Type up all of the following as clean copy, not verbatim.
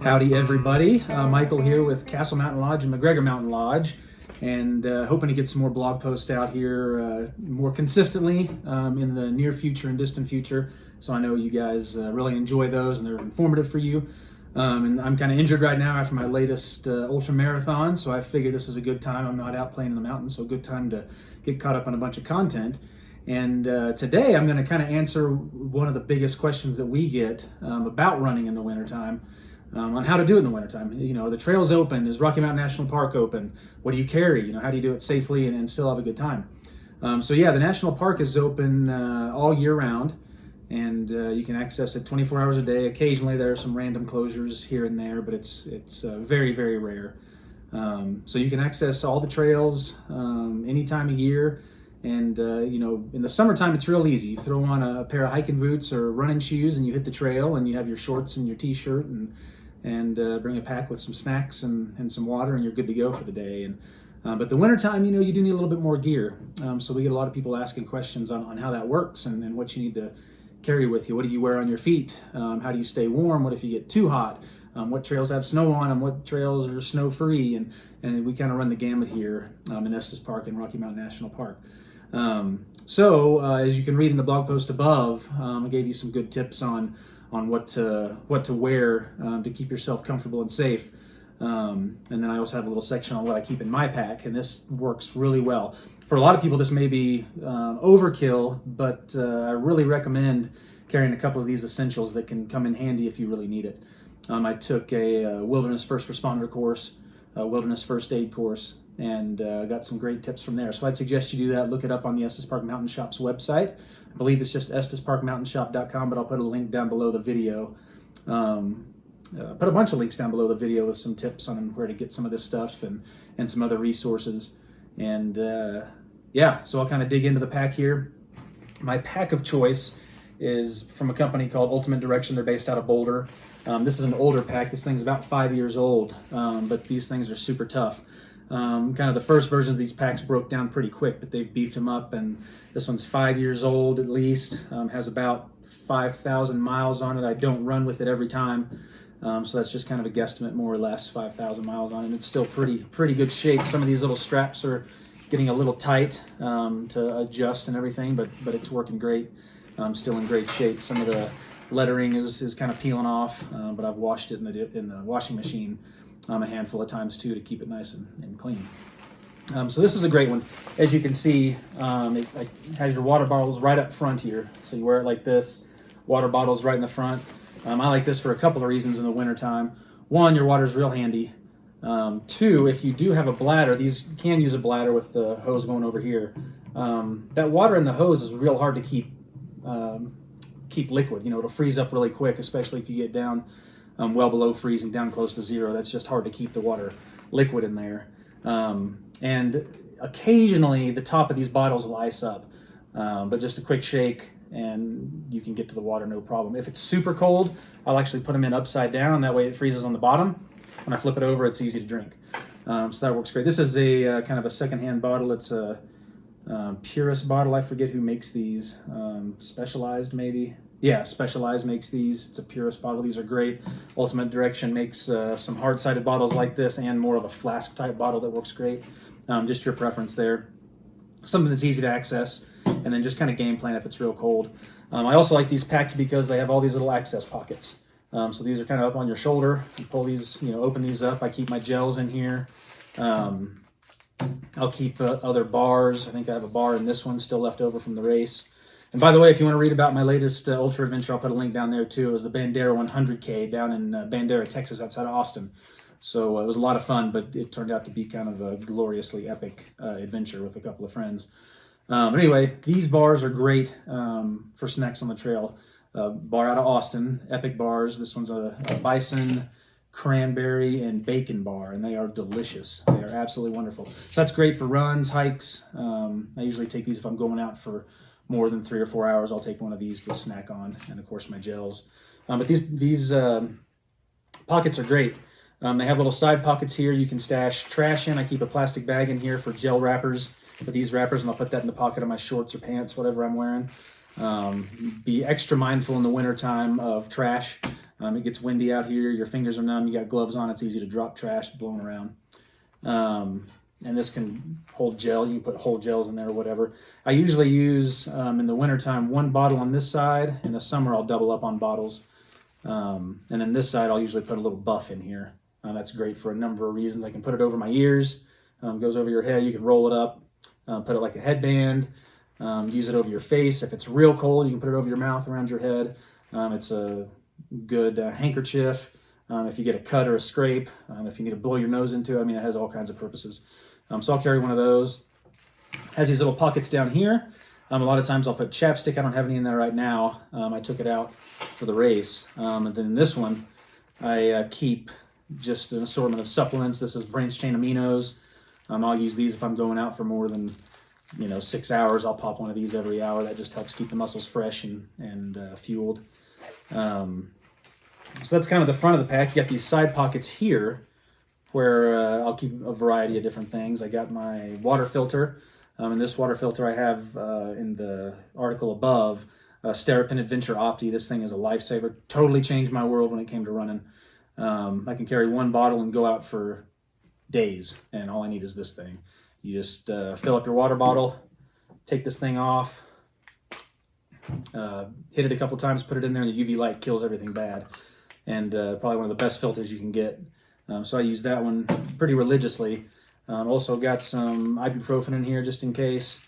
Howdy everybody, Michael here with Castle Mountain Lodge and McGregor Mountain Lodge, and hoping to get some more blog posts out here more consistently in the near future and distant future. So I know you guys really enjoy those and they're informative for you. And I'm kind of injured right now after my latest ultra marathon, so I figure this is a good time. I'm not out playing in the mountains, so a good time to get caught up on a bunch of content. And today I'm going to kind of answer one of the biggest questions that we get about running in the wintertime. On how to do it in the wintertime. You know, the trail's open. Is Rocky Mountain National Park open? What do you carry? You know, how do you do it safely and still have a good time? So yeah, the national park is open all year round, and you can access it 24 hours a day. Occasionally there are some random closures here and there, but it's very, very rare. So you can access all the trails any time of year. And you know, in the summertime, it's real easy. You throw on a pair of hiking boots or running shoes and you hit the trail, and you have your shorts and your t-shirt and bring a pack with some snacks and some water, and you're good to go for the day. And but the wintertime, you know, you do need a little bit more gear. So we get a lot of people asking questions on how that works and what you need to carry with you. What do you wear on your feet? How do you stay warm? What if you get too hot? What trails have snow on them? What trails are snow free? And we kind of run the gamut here in Estes Park and Rocky Mountain National Park. So as you can read in the blog post above, I gave you some good tips on what to wear to keep yourself comfortable and safe. And then I also have a little section on what I keep in my pack, and this works really well. For a lot of people, this may be overkill, but I really recommend carrying a couple of these essentials that can come in handy if you really need it. I took a wilderness first responder course, a wilderness first aid course, and got some great tips from there. So I'd suggest you do that. Look it up on the Estes Park Mountain Shop's website. I believe it's just estesparkmountainshop.com, but I'll put a link down below the video. Put a bunch of links down below the video with some tips on where to get some of this stuff and some other resources. And yeah, so I'll kind of dig into the pack here. My pack of choice is from a company called Ultimate Direction. They're based out of Boulder. This is an older pack. This thing's about 5 years old, but these things are super tough. Kind of the first version of these packs broke down pretty quick, but they've beefed them up, and this one's 5 years old at least, has about 5,000 miles on it. I don't run with it every time, so that's just kind of a guesstimate, more or less, 5,000 miles on it. It's still pretty good shape. Some of these little straps are getting a little tight to adjust and everything, but it's working great. Still in great shape. Some of the lettering is kind of peeling off, but I've washed it in the washing machine a handful of times too to keep it nice and clean. So this is a great one. As you can see, it has your water bottles right up front here. So you wear it like this, water bottles right in the front. I like this for a couple of reasons in the wintertime. One, your water's real handy. Two, if you do have a bladder, these can use a bladder with the hose going over here. That water in the hose is real hard to keep liquid. You know, it'll freeze up really quick, especially if you get down well below freezing, down close to zero. That's just hard to keep the water liquid in there. And occasionally the top of these bottles will ice up, but just a quick shake and you can get to the water no problem. If it's super cold, I'll actually put them in upside down. That way it freezes on the bottom. When I flip it over, it's easy to drink. So that works great. This is a kind of a secondhand bottle. It's a Purist bottle. I forget who makes these. Specialized maybe. Yeah, Specialized makes these. It's a Purist bottle. These are great. Ultimate Direction makes some hard-sided bottles like this and more of a flask type bottle that works great. Just your preference there. Something that's easy to access, and then just kind of game plan if it's real cold. I also like these packs because they have all these little access pockets. So these are kind of up on your shoulder. You pull these, you know, open these up. I keep my gels in here. I'll keep other bars. I think I have a bar in this one still left over from the race. And by the way, if you want to read about my latest ultra adventure, I'll put a link down there too. It was the Bandera 100K down in Bandera, Texas, outside of Austin. So it was a lot of fun, but it turned out to be kind of a gloriously epic adventure with a couple of friends. But anyway, these bars are great for snacks on the trail. Bar out of Austin, Epic Bars. This one's a bison, cranberry, and bacon bar, and they are delicious. They are absolutely wonderful. So that's great for runs, hikes. I usually take these if I'm going out for more than 3 or 4 hours. I'll take one of these to snack on, and of course my gels. But these pockets are great. They have little side pockets here you can stash trash in. I keep a plastic bag in here for gel wrappers, for these wrappers, and I'll put that in the pocket of my shorts or pants, whatever I'm wearing. Be extra mindful in the wintertime of trash. It gets windy out here. Your fingers are numb. You got gloves on. It's easy to drop trash blowing around. And this can hold gel. You can put whole gels in there or whatever. I usually use, in the wintertime, one bottle on this side. In the summer, I'll double up on bottles. And then this side, I'll usually put a little buff in here. That's great for a number of reasons. I can put it over my ears. Goes over your head. You can roll it up, put it like a headband. Use it over your face. If it's real cold, you can put it over your mouth, around your head. It's a good handkerchief. If you get a cut or a scrape, if you need to blow your nose into it, I mean, it has all kinds of purposes. So I'll carry one of those. Has these little pockets down here. A lot of times I'll put chapstick. I don't have any in there right now. I took it out for the race. And then in this one, I keep just an assortment of supplements. This is branched chain aminos. I'll use these if I'm going out for more than 6 hours. I'll pop one of these every hour. That just helps keep the muscles fresh and fueled. So that's kind of the front of the pack. You got these side pockets here where I'll keep a variety of different things. I got my water filter. And this water filter I have in the article above, Sterapin Adventure Opti. This thing is a lifesaver. Totally changed my world when it came to running. I can carry one bottle and go out for days, and all I need is this thing. You just fill up your water bottle, take this thing off, hit it a couple times, put it in there, and the UV light kills everything bad. And probably one of the best filters you can get. So I use that one pretty religiously. Also got some ibuprofen in here just in case.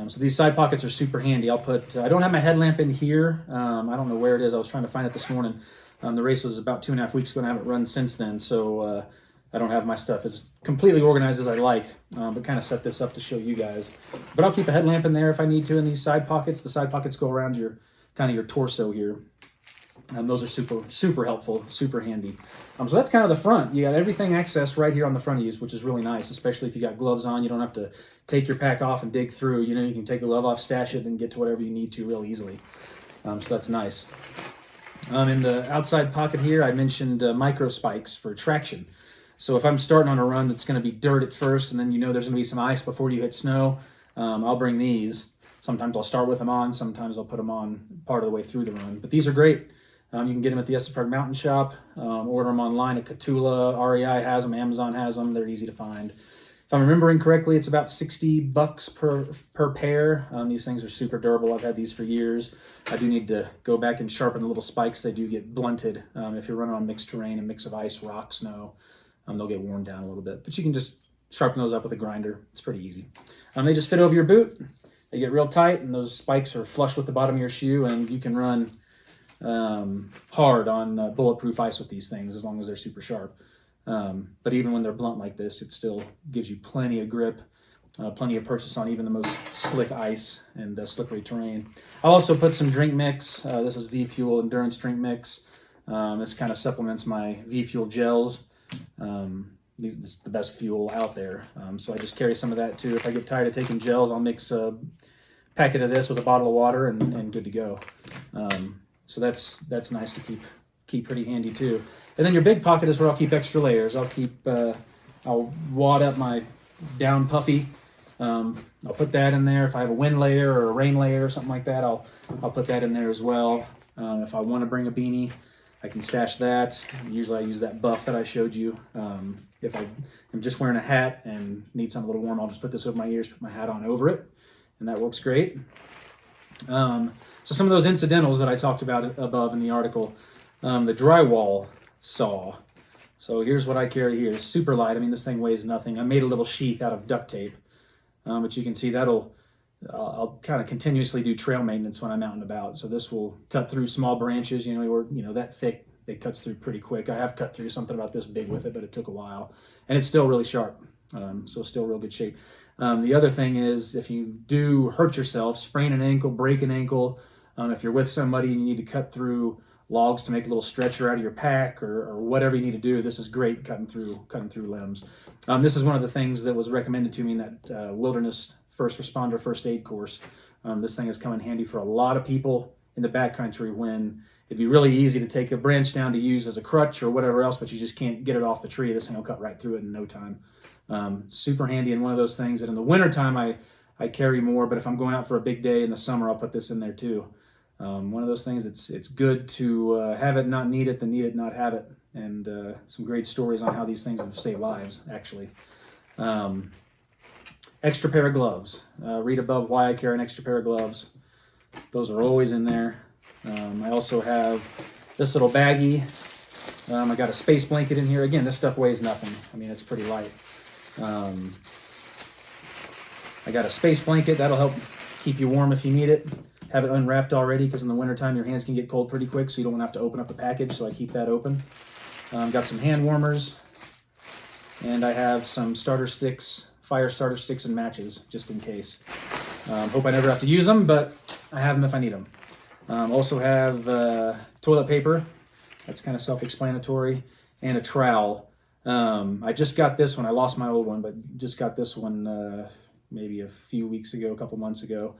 So these side pockets are super handy. I don't have my headlamp in here. I don't know where it is. I was trying to find it this morning. The race was about 2.5 weeks ago, and I haven't run since then. So I don't have my stuff as completely organized as I like, but kind of set this up to show you guys. But I'll keep a headlamp in there if I need to in these side pockets. The side pockets go around your torso here. Those are super helpful, super handy. So that's kind of the front. You got everything accessed right here on the front of you, which is really nice, especially if you got gloves on. You don't have to take your pack off and dig through. You can take the glove off, stash it, then get to whatever you need to real easily. So that's nice. In the outside pocket here, I mentioned micro spikes for traction. So if I'm starting on a run that's going to be dirt at first, and then there's going to be some ice before you hit snow, I'll bring these. Sometimes I'll start with them on. Sometimes I'll put them on part of the way through the run. But these are great. You can get them at the Estes Park Mountain Shop. Order them online at Catula. REI has them. Amazon has them. They're easy to find. If I'm remembering correctly, it's about $60 per pair. These things are super durable. I've had these for years. I do need to go back and sharpen the little spikes. They do get blunted if you're running on mixed terrain, a mix of ice, rock, snow. They'll get worn down a little bit. But you can just sharpen those up with a grinder. It's pretty easy. They just fit over your boot. They get real tight, and those spikes are flush with the bottom of your shoe, and you can run hard on bulletproof ice with these things as long as they're super sharp. But even when they're blunt like this, it still gives you plenty of grip, plenty of purchase on even the most slick ice and slippery terrain. I'll also put some drink mix. This is V-Fuel Endurance Drink Mix. This kind of supplements my V-Fuel gels. This is the best fuel out there. So I just carry some of that too. If I get tired of taking gels, I'll mix a packet of this with a bottle of water and good to go. So that's nice to keep pretty handy too. And then your big pocket is where I'll keep extra layers. I'll wad up my down puffy. I'll put that in there. If I have a wind layer or a rain layer or something like that, I'll put that in there as well. If I want to bring a beanie, I can stash that. Usually I use that buff that I showed you. If I am just wearing a hat and need something a little warm, I'll just put this over my ears, put my hat on over it, and that works great. So some of those incidentals that I talked about above in the article, the drywall saw. So here's what I carry here. It's super light. I mean, this thing weighs nothing. I made a little sheath out of duct tape, but you can see I'll kind of continuously do trail maintenance when I'm out and about. So this will cut through small branches, that thick. It cuts through pretty quick. I have cut through something about this big with it, but it took a while. And it's still really sharp, so still real good shape. The other thing is, if you do hurt yourself, sprain an ankle, break an ankle, if you're with somebody and you need to cut through logs to make a little stretcher out of your pack or whatever you need to do, this is great cutting through limbs. This is one of the things that was recommended to me in that wilderness first responder first aid course. This thing has come in handy for a lot of people in the backcountry when it'd be really easy to take a branch down to use as a crutch or whatever else, but you just can't get it off the tree. This thing will cut right through it in no time. Super handy, and one of those things that in the wintertime I carry more, but if I'm going out for a big day in the summer, I'll put this in there too. One of those things, it's good to have it, not need it, than need it, not have it. And some great stories on how these things have saved lives, actually. Extra pair of gloves. Read above why I carry an extra pair of gloves. Those are always in there. I also have this little baggie. I got a space blanket in here. Again, this stuff weighs nothing. I mean, it's pretty light. I got a space blanket. That'll help keep you warm if you need it. Have it unwrapped already, because in the wintertime your hands can get cold pretty quick, so you don't want to have to open up the package, so I keep that open. Got some hand warmers, and I have some starter sticks, fire starter sticks and matches, just in case. Hope I never have to use them, but I have them if I need them. Also have toilet paper. That's kind of self-explanatory. And a trowel. I just got this one. I lost my old one, but just got this one maybe a few weeks ago, a couple months ago.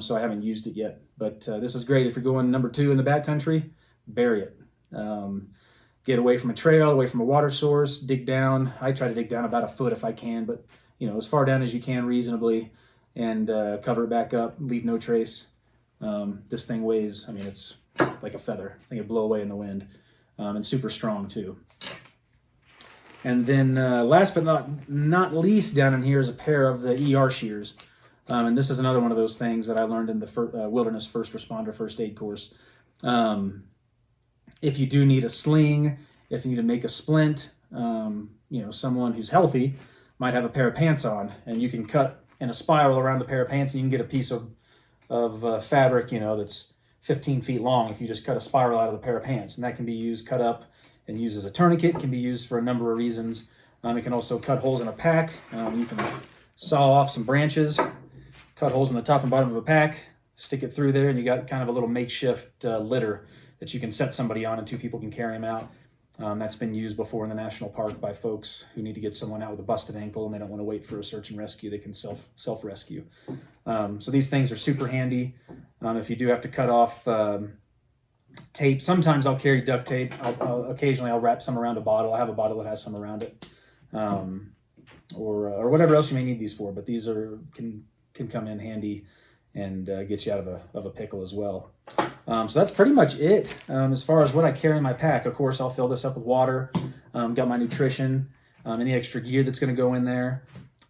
So I haven't used it yet. But this is great if you're going number 2 in the backcountry. Bury it. Get away from a trail, away from a water source, dig down. I try to dig down about a foot if I can, but as far down as you can reasonably, and cover it back up, leave no trace. This thing weighs, I mean, it's like a feather. I think it'd blow away in the wind, and super strong too. And then last but not least down in here is a pair of the ER shears. And this is another one of those things that I learned in the Wilderness First Responder First Aid course. If you do need a sling, if you need to make a splint, someone who's healthy might have a pair of pants on, and you can cut in a spiral around the pair of pants, and you can get a piece of fabric, that's 15 feet long if you just cut a spiral out of the pair of pants. And that can be used, cut up, and used as a tourniquet. It can be used for a number of reasons. It can also cut holes in a pack. You can saw off some branches, cut holes in the top and bottom of a pack, stick it through there, and you got kind of a little makeshift litter that you can set somebody on, and 2 people can carry them out. That's been used before in the national park by folks who need to get someone out with a busted ankle and they don't want to wait for a search and rescue. They can self-rescue. So these things are super handy. If you do have to cut off tape, sometimes I'll carry duct tape. Occasionally I'll wrap some around a bottle. I have a bottle that has some around it, or whatever else you may need these for. But these can come in handy and get you out of a pickle as well. So that's pretty much it as far as what I carry in my pack. Of course, I'll fill this up with water. Got my nutrition, any extra gear that's going to go in there.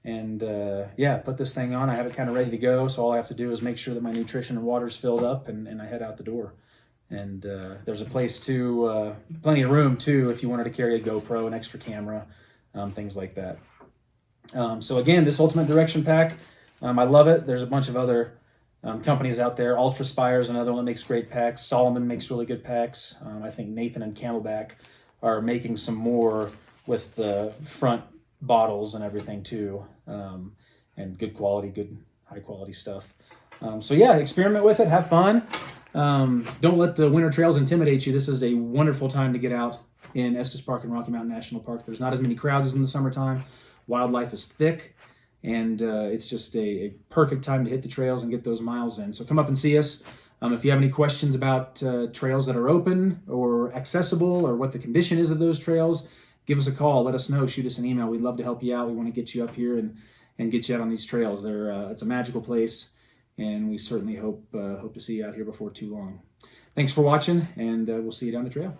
And put this thing on. I have it kind of ready to go. So all I have to do is make sure that my nutrition and water is filled up, and I head out the door. And there's a place to, plenty of room too, if you wanted to carry a GoPro, an extra camera, things like that. So again, this Ultimate Direction Pack, I love it. There's a bunch of other companies out there. Ultraspire is another one that makes great packs. Solomon makes really good packs. I think Nathan and Camelback are making some more with the front bottles and everything too, and good high quality stuff. Experiment with it, have fun. Don't let the winter trails intimidate you. This is a wonderful time to get out in Estes Park and Rocky Mountain National Park. There's not as many crowds as in the summertime. Wildlife is thick, and it's just a perfect time to hit the trails and get those miles in. So come up and see us. If you have any questions about trails that are open or accessible, or what the condition is of those trails, give us a call. Let us know. Shoot us an email. We'd love to help you out. We want to get you up here and get you out on these trails. It's a magical place, and we certainly hope to see you out here before too long. Thanks for watching, and we'll see you down the trail.